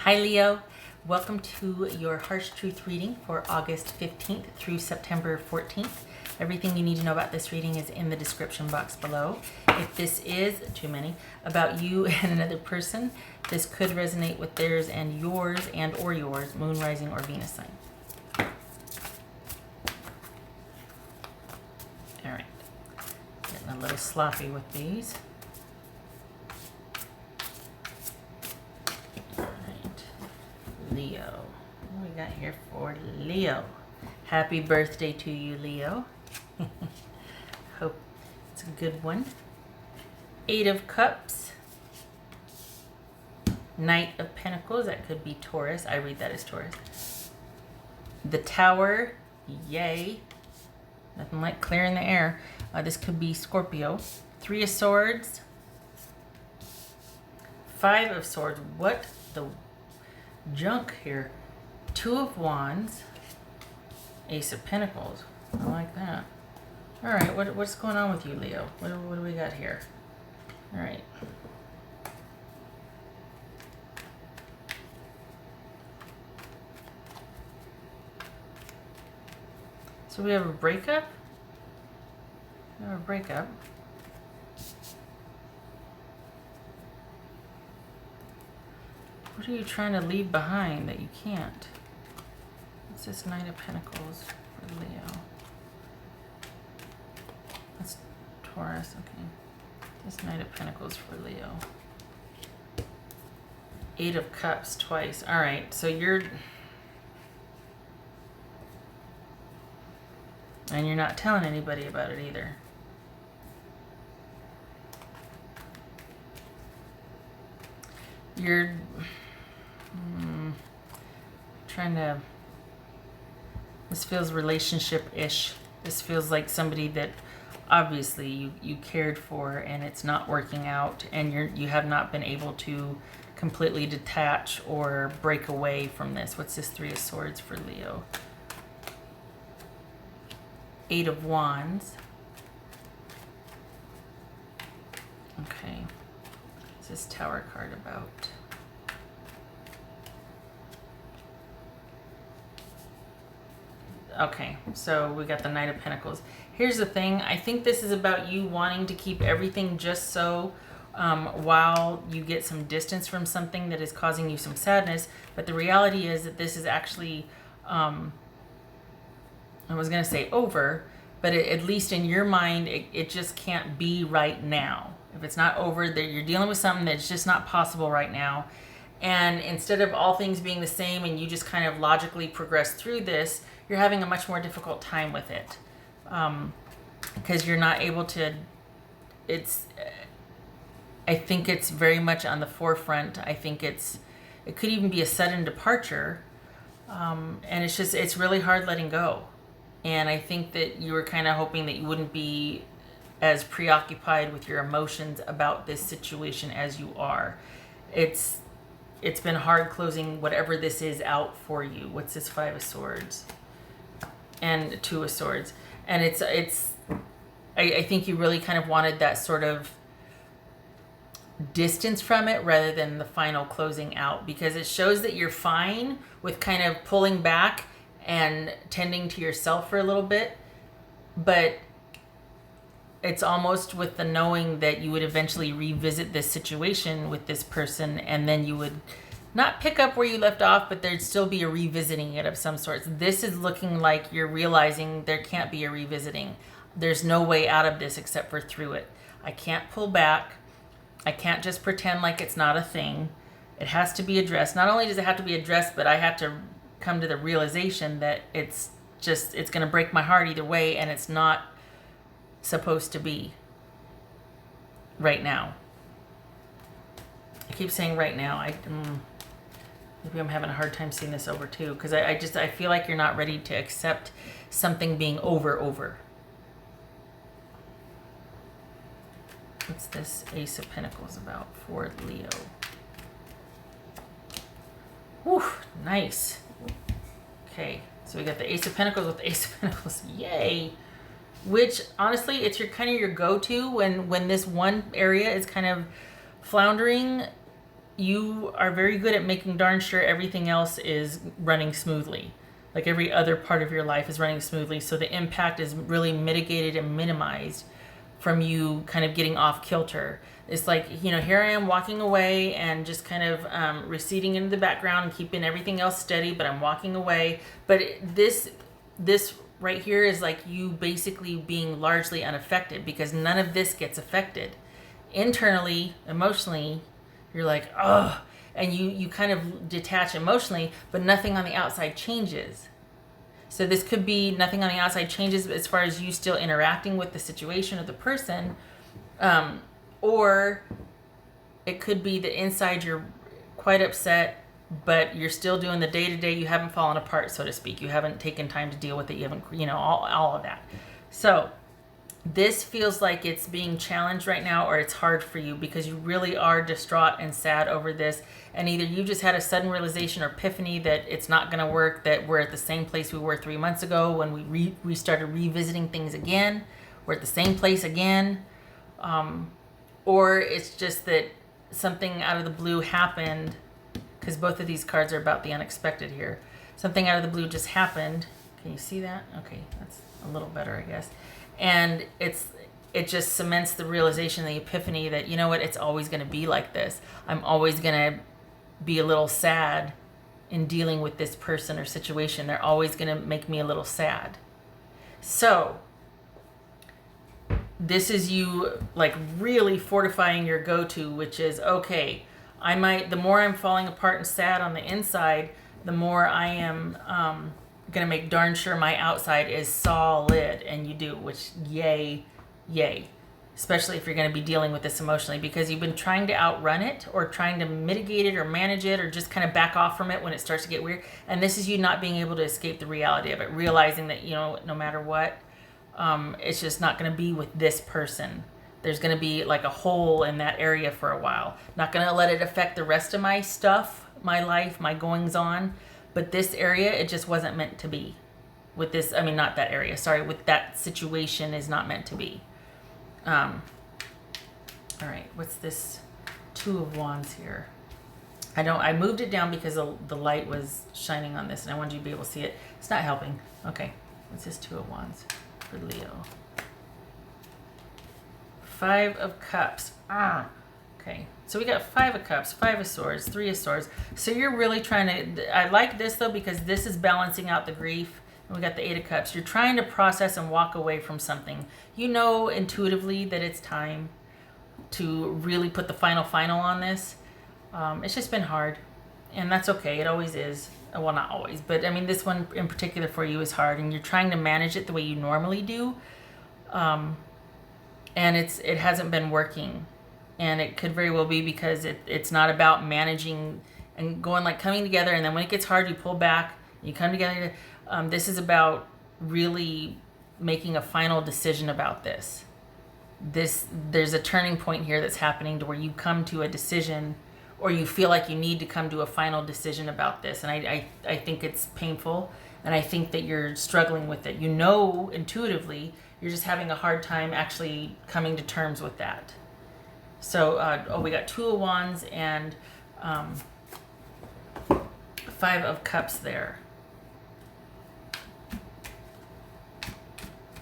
Hi Leo, welcome to your Harsh Truth reading for August 15th through September 14th. Everything you need to know about this reading is in the description box below. If this is, too many, about you and another person, this could resonate with theirs and yours moon, rising, or Venus sign. Alright, getting a little sloppy with these. Leo. What we got here for Leo? Happy birthday to you, Leo. Hope it's a good one. 8 of Cups. Knight of Pentacles. That could be Taurus. I read that as Taurus. The Tower. Yay. Nothing like clearing the air. This could be Scorpio. 3 of Swords. 5 of Swords. What the junk here. 2 of Wands. Ace of Pentacles. I like that. Alright, what's going on with you, Leo? What do we got here? Alright. So we have a breakup? We have a breakup. What are you trying to leave behind that you can't? What's this Knight of Pentacles for Leo? That's Taurus, okay. This Knight of Pentacles for Leo. 8 of Cups twice. Alright, so you're not telling anybody about it either. You're trying to, this feels relationship-ish. This feels like somebody that obviously you cared for and it's not working out, and you have not been able to completely detach or break away from this. What's this 3 of Swords for Leo? 8 of Wands. Okay. What's this Tower card about? Okay, so we got the Knight of Pentacles. Here's the thing. I think this is about you wanting to keep everything just so while you get some distance from something that is causing you some sadness. But the reality is that this is actually, I was going to say over, but at least in your mind, it just can't be right now. If it's not over, that you're dealing with something that's just not possible right now. And instead of all things being the same and you just kind of logically progress through this, you're having a much more difficult time with it. Because you're not able to, I think it's very much on the forefront. I think it could even be a sudden departure. And it's really hard letting go. And I think that you were kind of hoping that you wouldn't be as preoccupied with your emotions about this situation as you are. It's been hard closing whatever this is out for you. What's this 5 of Swords? And 2 of Swords. And I think you really kind of wanted that sort of distance from it rather than the final closing out, because it shows that you're fine with kind of pulling back and tending to yourself for a little bit, but it's almost with the knowing that you would eventually revisit this situation with this person, and then you would not pick up where you left off, but there'd still be a revisiting it of some sorts. This is looking like you're realizing there can't be a revisiting. There's no way out of this except for through it. I can't pull back. I can't just pretend like it's not a thing. It has to be addressed. Not only does it have to be addressed, but I have to come to the realization that it's going to break my heart either way, and it's not supposed to be right now. I keep saying right now. Maybe I'm having a hard time seeing this over too, because I feel like you're not ready to accept something being over. What's this Ace of Pentacles about for Leo? Whew, nice. Okay, so we got the Ace of Pentacles with the Ace of Pentacles. Yay! Which, honestly, it's kind of your go-to when this one area is kind of floundering. you are very good at making darn sure everything else is running smoothly. Like every other part of your life is running smoothly. So the impact is really mitigated and minimized from you kind of getting off kilter. It's like, here I am walking away and just kind of receding into the background and keeping everything else steady, but I'm walking away. But this right here is like you basically being largely unaffected because none of this gets affected. Internally, emotionally, you're like, oh, and you kind of detach emotionally, but nothing on the outside changes. So this could be nothing on the outside changes as far as you still interacting with the situation or the person, or it could be that inside you're quite upset, but you're still doing the day-to-day. You haven't fallen apart, so to speak. You haven't taken time to deal with it. You haven't, all of that. So this feels like it's being challenged right now, or it's hard for you because you really are distraught and sad over this. And either you just had a sudden realization or epiphany that it's not going to work, that we're at the same place we were 3 months ago when we started revisiting things again. We're at the same place again. Or it's just that something out of the blue happened, because both of these cards are about the unexpected here. Something out of the blue just happened. Can you see that? Okay, that's a little better, I guess. And it just cements the realization, the epiphany that, you know what, it's always going to be like this. I'm always going to be a little sad in dealing with this person or situation. They're always going to make me a little sad. So this is you like really fortifying your go-to, which is, okay, the more I'm falling apart and sad on the inside, the more I am going to make darn sure my outside is solid. And you do, which yay, especially if you're going to be dealing with this emotionally, because you've been trying to outrun it or trying to mitigate it or manage it or just kind of back off from it when it starts to get weird. And this is you not being able to escape the reality of it, realizing that, no matter what, it's just not going to be with this person. There's going to be like a hole in that area for a while. Not going to let it affect the rest of my stuff, my life, my goings on. But this area, it just wasn't meant to be. With this, not that area, sorry, with that situation is not meant to be. All right, what's this? 2 of Wands here. I moved it down because the light was shining on this and I wanted you to be able to see it. It's not helping. Okay, what's this 2 of Wands for Leo? 5 of Cups. Okay, so we got 5 of Cups, 5 of Swords, 3 of Swords. So you're really trying to, I like this though because this is balancing out the grief. And we got the 8 of Cups. You're trying to process and walk away from something. You know intuitively that it's time to really put the final on this. It's just been hard. And that's okay. It always is. Well, not always. But this one in particular for you is hard. And you're trying to manage it the way you normally do. And it hasn't been working. And it could very well be because it's not about managing and going like coming together. And then when it gets hard, you pull back. You come together. This is about really making a final decision about this. There's a turning point here that's happening to where you come to a decision, or you feel like you need to come to a final decision about this. And I think it's painful, and I think that you're struggling with it. Intuitively, you're just having a hard time actually coming to terms with that. So, we got 2 of Wands and 5 of Cups there.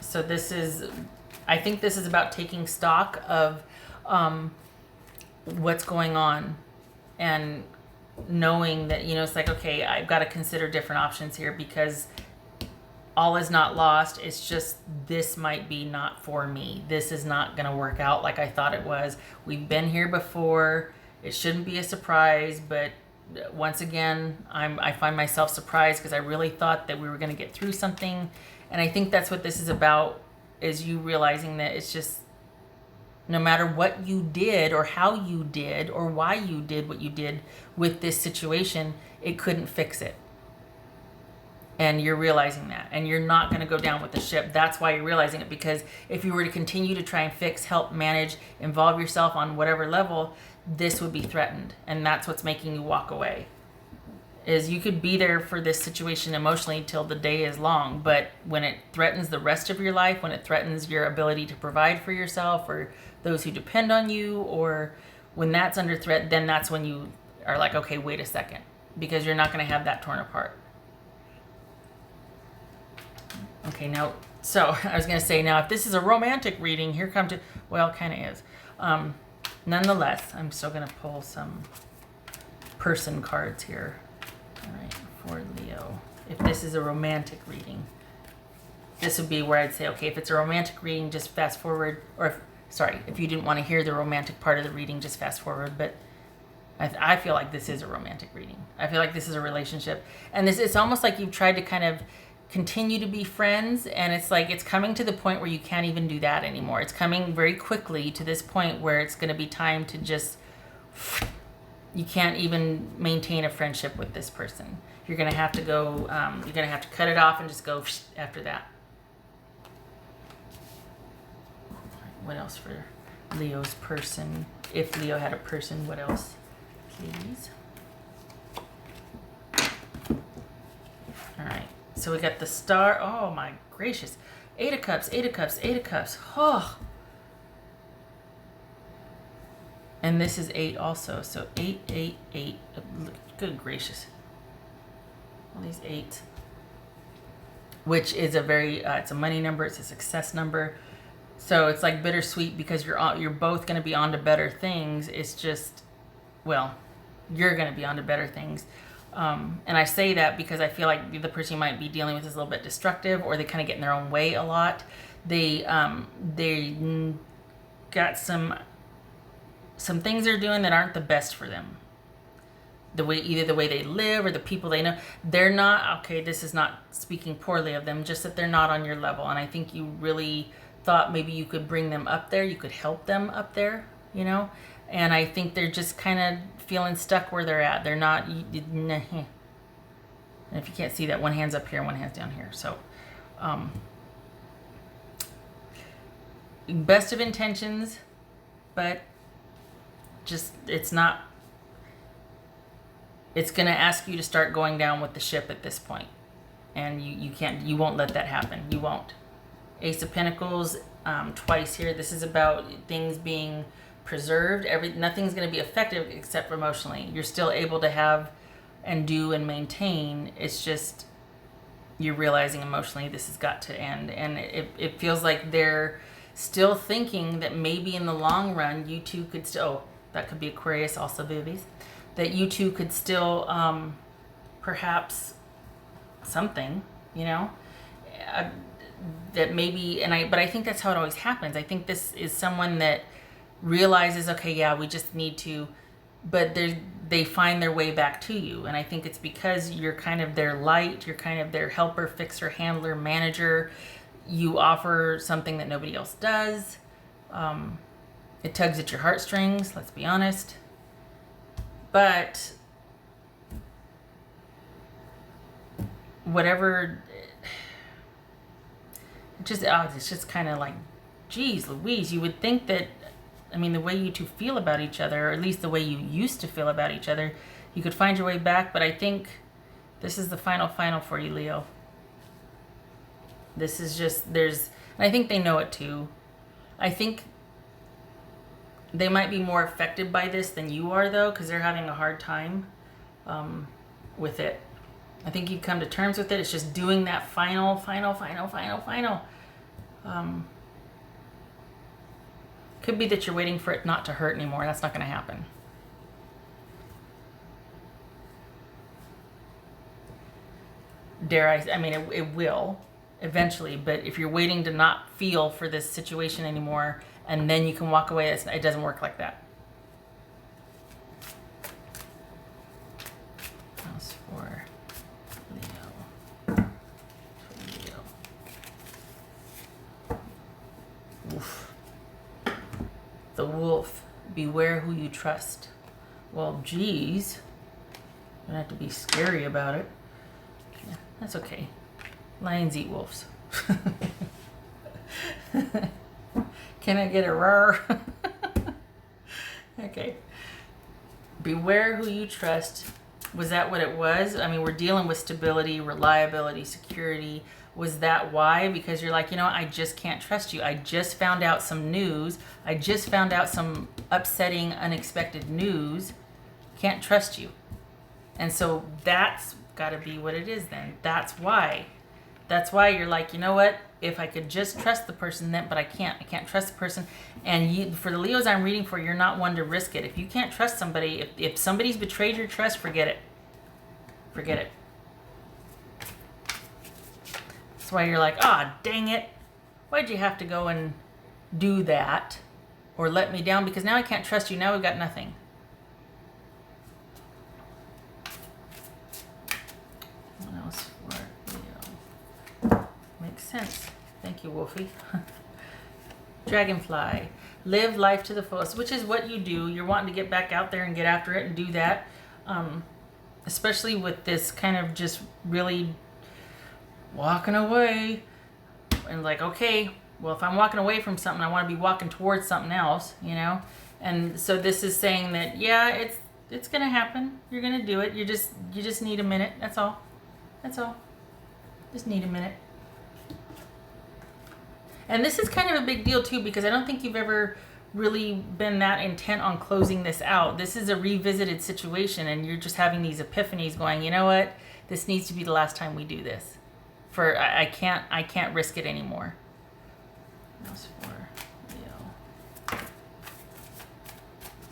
So I think this is about taking stock of what's going on and knowing that, it's like, okay, I've got to consider different options here because all is not lost. It's just this might be not for me. This is not going to work out like I thought it was. We've been here before. It shouldn't be a surprise, but once again, I find myself surprised because I really thought that we were going to get through something. And I think that's what this is about, is you realizing that it's just no matter what you did or how you did or why you did what you did with this situation, it couldn't fix it. And you're realizing that. And you're not going to go down with the ship. That's why you're realizing it, because if you were to continue to try and fix, help, manage, involve yourself on whatever level, this would be threatened. And that's what's making you walk away. Is you could be there for this situation emotionally till the day is long, but when it threatens the rest of your life, when it threatens your ability to provide for yourself or those who depend on you, or when that's under threat, then that's when you are like, okay, wait a second, because you're not going to have that torn apart. Okay, now, so I was going to say, now if this is a romantic reading, here comes it. Well, kind of is. Nonetheless, I'm still going to pull some person cards here. All right, for Leo. If this is a romantic reading, this would be where I'd say, okay, if it's a romantic reading, just fast forward. Or, if you didn't want to hear the romantic part of the reading, just fast forward. But I feel like this is a romantic reading. I feel like this is a relationship. And it's almost like you've tried to kind of continue to be friends, and it's like it's coming to the point where you can't even do that anymore. It's coming very quickly to this point where it's going to be time to just, you can't even maintain a friendship with this person. You're going to have to go, you're going to have to cut it off and just go after that. What else for Leo's person? If Leo had a person, what else, please? All right. So we got the star. Oh my gracious. 8 of Cups, 8 of Cups, 8 of Cups. Oh. And this is 8 also. So 8, 8, 8. Good gracious. All these 8s. Which is a very, it's a money number. It's a success number. So it's like bittersweet because you're both going to be on to better things. It's just, well, you're going to be on to better things. And I say that because I feel like the person you might be dealing with is a little bit destructive, or they kind of get in their own way a lot. They got some things they're doing that aren't the best for them. Either the way they live or the people they know. They're not, okay, this is not speaking poorly of them, just that they're not on your level. And I think you really thought maybe you could bring them up there. You could help them up there, you know? And I think they're just kind of feeling stuck where they're at. They're not, and if you can't see that, one hand's up here, one hand's down here. So, best of intentions, but just, it's not, it's going to ask you to start going down with the ship at this point. And you won't let that happen. You won't. Ace of Pentacles, twice here. This is about things being preserved. Nothing's going to be effective except emotionally. You're still able to have and do and maintain. It's just you're realizing emotionally this has got to end. And it feels like they're still thinking that maybe in the long run you two could still, that could be Aquarius also, babies, that you two could still perhaps something, you know, that maybe, but I think that's how it always happens. I think this is someone that realizes, okay, yeah, we just need to, but they find their way back to you. And I think it's because you're kind of their light, you're kind of their helper, fixer, handler, manager. You offer something that nobody else does. It tugs at your heartstrings, let's be honest. But whatever, it's just kind of like, geez Louise, you would think that, I mean, the way you two feel about each other, or at least the way you used to feel about each other, you could find your way back. But I think this is the final for you, Leo. This is just, and I think they know it too. I think they might be more affected by this than you are, though, because they're having a hard time with it. I think you've come to terms with it. It's just doing that final. Could be that you're waiting for it not to hurt anymore. That's not going to happen. I mean, it will eventually, but if you're waiting to not feel for this situation anymore and then you can walk away, it doesn't work like that. As for Leo. Oof. The wolf, beware who you trust. Well, geez. You don't have to be scary about it. Yeah, that's okay. Lions eat wolves. Can I get a roar? Okay. Beware who you trust. Was that what it was? I mean, we're dealing with stability, reliability, security. Was that why? Because you're like, you know, I just can't trust you. I just found out some news. I just found out some upsetting, unexpected news. can't trust you. And so that's got to be what it is then. That's why you're like, you know what? If I could just trust the person, then, but I can't trust the person. And for the Leos I'm reading for, you're not one to risk it. If you can't trust somebody, if somebody's betrayed your trust, forget it. Forget it. That's why you're like, ah, dang it. Why'd you have to go and do that or let me down? Because now I can't trust you. Now we've got nothing. What else for Leo? Makes sense. Thank you, Wolfie. Dragonfly. Live life to the fullest, which is what you do. You're wanting to get back out there and get after it and do that. Especially with this kind of just really walking away. And like, okay, well, if I'm walking away from something, I want to be walking towards something else, you know? And so this is saying that, yeah, it's going to happen. You're going to do it. You just need a minute. That's all. That's all. Just need a minute. And this is kind of a big deal too, because I don't think you've ever really been that intent on closing this out. This is a revisited situation, and you're just having these epiphanies going, you know what? This needs to be the last time we do this. I can't risk it anymore. What else for Leo? What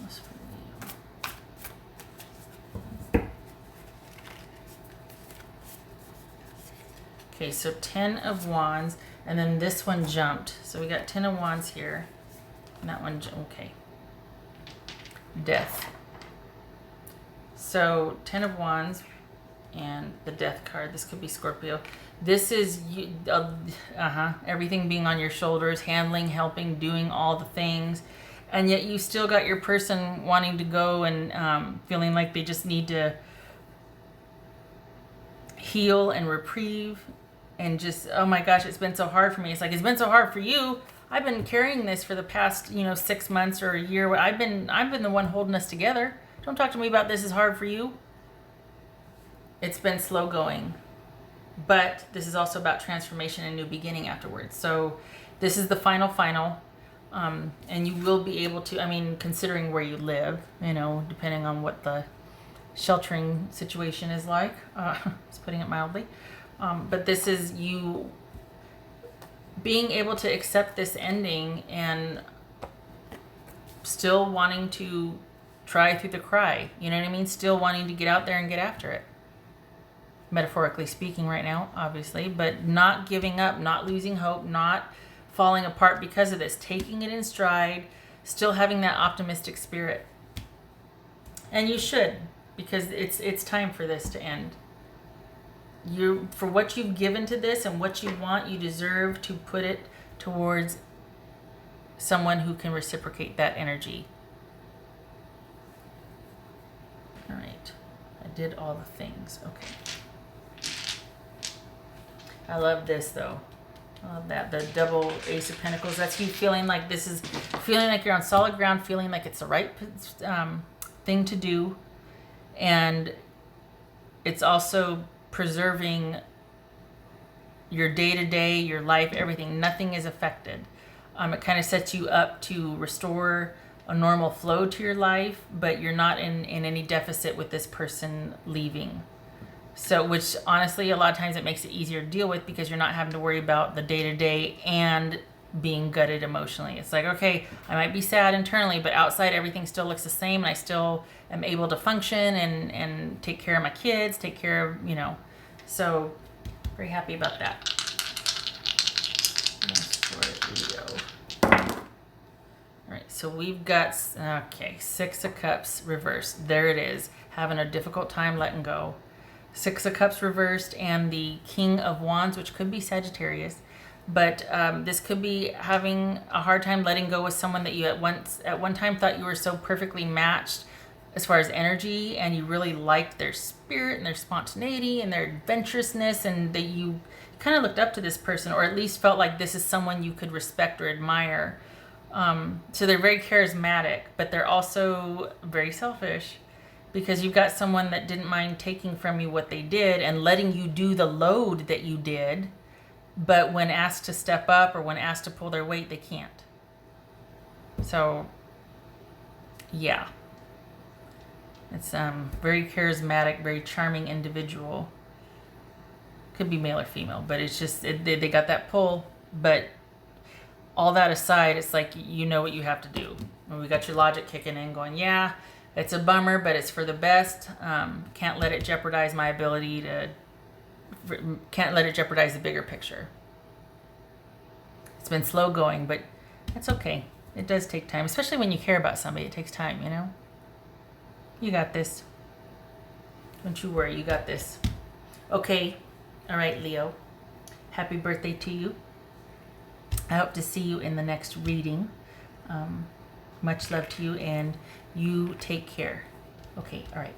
else for Leo? Okay, so 10 of Wands, and then this one jumped. So we got 10 of Wands here. And that one, okay. Death. So 10 of Wands and the Death card. This could be Scorpio. This is everything being on your shoulders, handling, helping, doing all the things. And yet you still got your person wanting to go and feeling like they just need to heal and reprieve. And just, oh my gosh, it's been so hard for me. It's like, it's been so hard for you. I've been carrying this for the past, 6 months or a year. I've been the one holding us together. Don't talk to me about this is hard for you. It's been slow going. But this is also about transformation and new beginning afterwards. So this is the final. And you will be able to, considering where you live, depending on what the sheltering situation is like, just putting it mildly. But this is you being able to accept this ending and still wanting to try through the cry. You know what I mean? Still wanting to get out there and get after it. Metaphorically speaking right now, obviously, but not giving up, not losing hope, not falling apart because of this, taking it in stride, still having that optimistic spirit. And you should, because it's time for this to end. For what you've given to this and what you want, you deserve to put it towards someone who can reciprocate that energy. All right, I did all the things. Okay. I love this though. I love that. The double Ace of Pentacles. That's you feeling like feeling like you're on solid ground, feeling like it's the right thing to do. And it's also preserving your day-to-day, your life, everything. Nothing is affected. It kind of sets you up to restore a normal flow to your life, but you're not in any deficit with this person leaving. So, which honestly, a lot of times it makes it easier to deal with because you're not having to worry about the day-to-day and being gutted emotionally. It's like, okay, I might be sad internally, but outside everything still looks the same, and I still am able to function and take care of my kids, take care of, so very happy about that. Yes, for Leo. All right, so we've got, 6 of Cups reversed. There it is, having a difficult time letting go. 6 of Cups reversed, and the King of Wands, which could be Sagittarius. But this could be having a hard time letting go with someone that you at one time thought you were so perfectly matched as far as energy, and you really liked their spirit and their spontaneity and their adventurousness, and that you kind of looked up to this person, or at least felt like this is someone you could respect or admire. So they're very charismatic, but they're also very selfish, because you've got someone that didn't mind taking from you what they did and letting you do the load that you did. But when asked to step up or when asked to pull their weight, they can't. So, yeah. It's very charismatic, very charming individual. Could be male or female, but it's just they got that pull. But all that aside, it's like you know what you have to do. And we got your logic kicking in, going, yeah, it's a bummer, but it's for the best. Can't let it jeopardize my ability to. Can't let it jeopardize the bigger picture. It's been slow going, but that's okay. It does take time, especially when you care about somebody. It takes time, you know. You got this. Don't you worry, you got this. Okay. All right, Leo. Happy birthday to you. I hope to see you in the next reading. Much love to you, and you take care. Okay, all right.